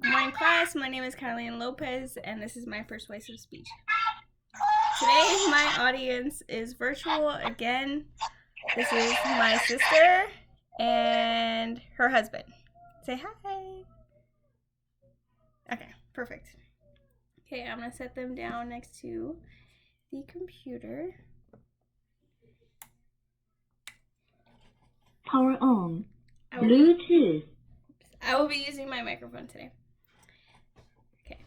Good morning, class. My name is Carolina Lopez, and this is my persuasive speech. Today, my audience is virtual again. This is my sister and her husband. Say hi. Okay, perfect. Okay, I'm gonna set them down next to the computer. Power on. Bluetooth. I will be using my microphone today. Okay.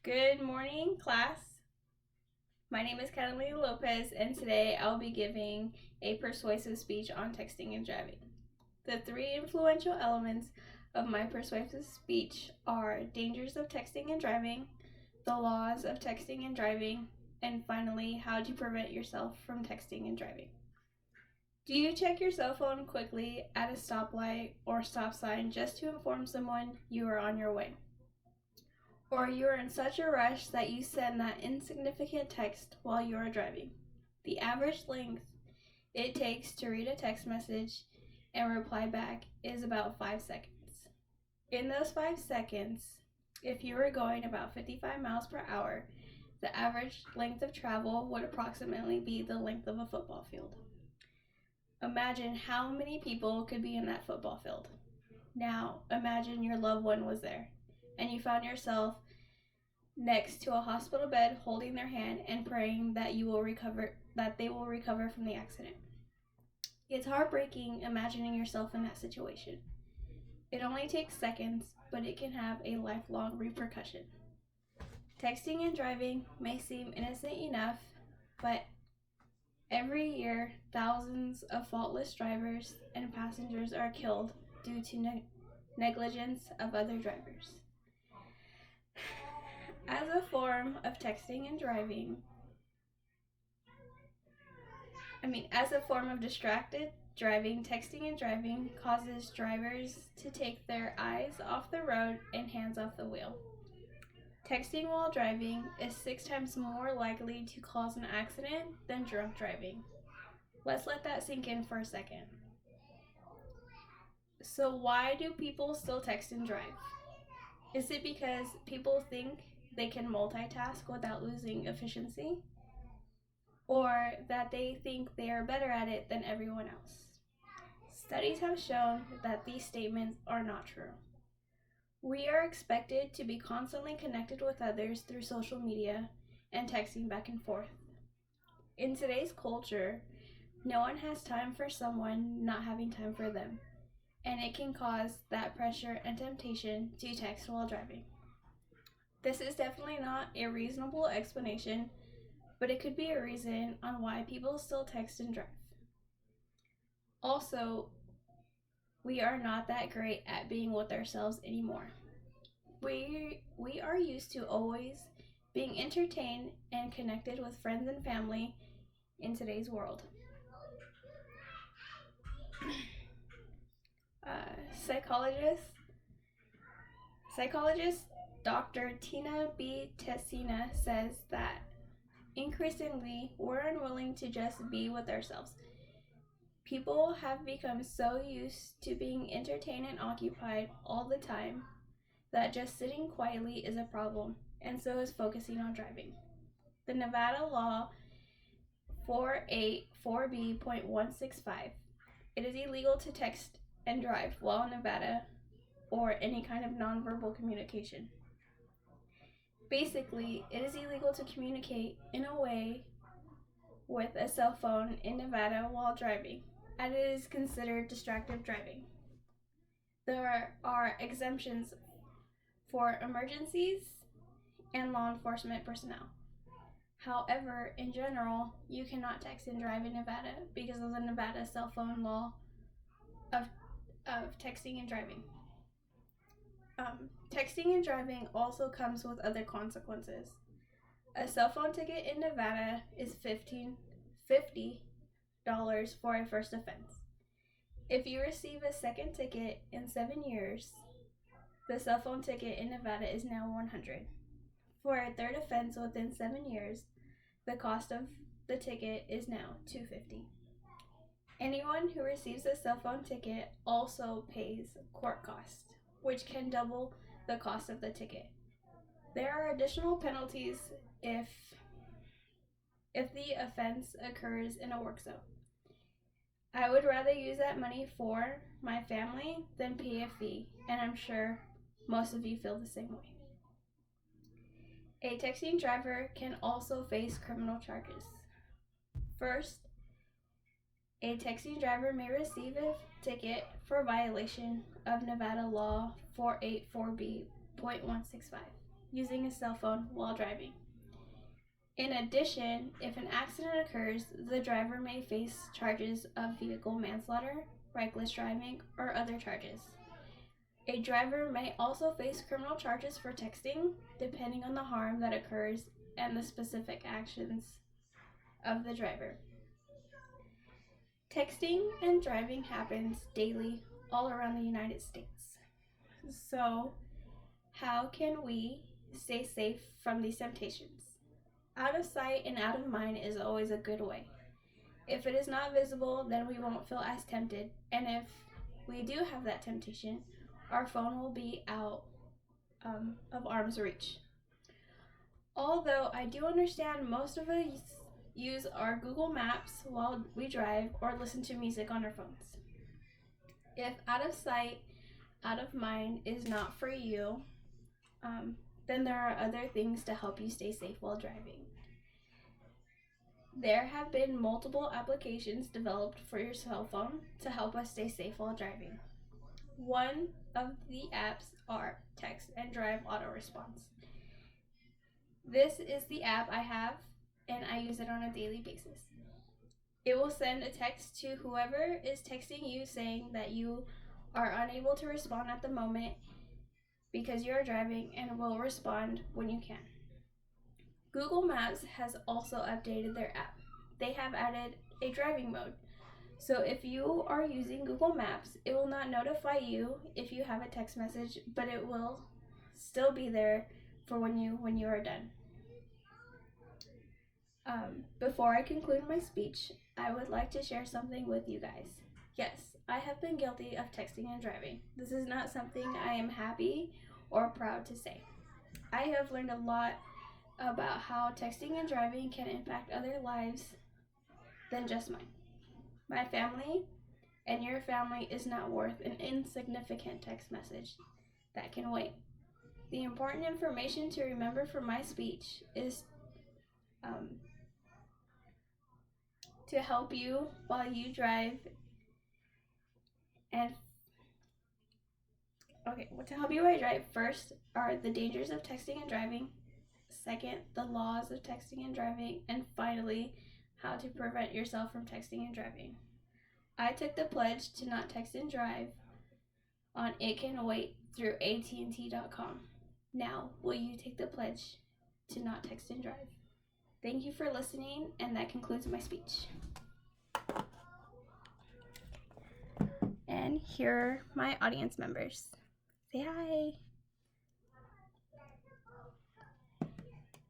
Good morning, class. My name is Catalina Lopez, and today I'll be giving a persuasive speech on texting and driving. The three influential elements of my persuasive speech are dangers of texting and driving, the laws of texting and driving, and finally, how to prevent yourself from texting and driving. Do you check your cell phone quickly at a stoplight or stop sign just to inform someone you are on your way? Or you are in such a rush that you send that insignificant text while you are driving? The average length it takes to read a text message and reply back is about 5 seconds. In those 5 seconds, if you were going about 55 miles per hour, the average length of travel would approximately be the length of a football field. Imagine how many people could be in that football field. Now, imagine your loved one was there, and you found yourself next to a hospital bed holding their hand and praying that they will recover from the accident. It's heartbreaking imagining yourself in that situation. It only takes seconds, but it can have a lifelong repercussion. Texting and driving may seem innocent enough, but every year, thousands of faultless drivers and passengers are killed due to negligence of other drivers. As a form of distracted driving, texting and driving causes drivers to take their eyes off the road and hands off the wheel. Texting while driving is 6 times more likely to cause an accident than drunk driving. Let's let that sink in for a second. So why do people still text and drive? Is it because people think they can multitask without losing efficiency? Or that they think they are better at it than everyone else? Studies have shown that these statements are not true. We are expected to be constantly connected with others through social media and texting back and forth. In today's culture, no one has time for someone not having time for them, and it can cause that pressure and temptation to text while driving. This is definitely not a reasonable explanation, but it could be a reason on why people still text and drive. Also, we are not that great at being with ourselves anymore. We are used to always being entertained and connected with friends and family in today's world. Psychologist Dr. Tina B. Tessina says that increasingly we're unwilling to just be with ourselves. People have become so used to being entertained and occupied all the time that just sitting quietly is a problem, and so is focusing on driving. The Nevada law 484B.165, it is illegal to text and drive while in Nevada or any kind of nonverbal communication. Basically, it is illegal to communicate in a way with a cell phone in Nevada while driving, as it is considered distracted driving. There are exemptions for emergencies and law enforcement personnel. However, in general, you cannot text and drive in Nevada because of the Nevada cell phone law of texting and driving. Texting and driving also comes with other consequences. A cell phone ticket in Nevada is $50 for a first offense. If you receive a second ticket in 7 years, the cell phone ticket in Nevada is now $100. For a third offense within 7 years, the cost of the ticket is now $250. Anyone who receives a cell phone ticket also pays court costs, which can double the cost of the ticket. There are additional penalties if the offense occurs in a work zone. I would rather use that money for my family than pay a fee, and I'm sure most of you feel the same way. A texting driver can also face criminal charges. First, a texting driver may receive a ticket for violation of Nevada Law 484B.165, using a cell phone while driving. In addition, if an accident occurs, the driver may face charges of vehicle manslaughter, reckless driving, or other charges. A driver may also face criminal charges for texting, depending on the harm that occurs and the specific actions of the driver. Texting and driving happens daily all around the United States. So, how can we stay safe from these temptations? Out of sight and out of mind is always a good way. If it is not visible, then we won't feel as tempted, and if we do have that temptation, our phone will be out of arm's reach. Although I do understand most of us use our Google Maps while we drive or listen to music on our phones. If out of sight, out of mind is not for you, then there are other things to help you stay safe while driving. There have been multiple applications developed for your cell phone to help us stay safe while driving. One of the apps are Text and Drive Auto Response. This is the app I have, and I use it on a daily basis. It will send a text to whoever is texting you saying that you are unable to respond at the moment because you are driving, and will respond when you can. Google Maps has also updated their app. They have added a driving mode. So if you are using Google Maps, it will not notify you if you have a text message, but it will still be there for when you are done. Before I conclude my speech, I would like to share something with you guys. Yes, I have been guilty of texting and driving. This is not something I am happy or proud to say. I have learned a lot about how texting and driving can impact other lives than just mine. My family and your family is not worth an insignificant text message that can wait. The important information to remember from my speech is to help you while you drive to help you while you drive. First are the dangers of texting and driving. Second, the laws of texting and driving. And finally, how to prevent yourself from texting and driving. I took the pledge to not text and drive on It Can Wait through AT&T.com. Now, will you take the pledge to not text and drive? Thank you for listening, and that concludes my speech. And here are my audience members. Say hi.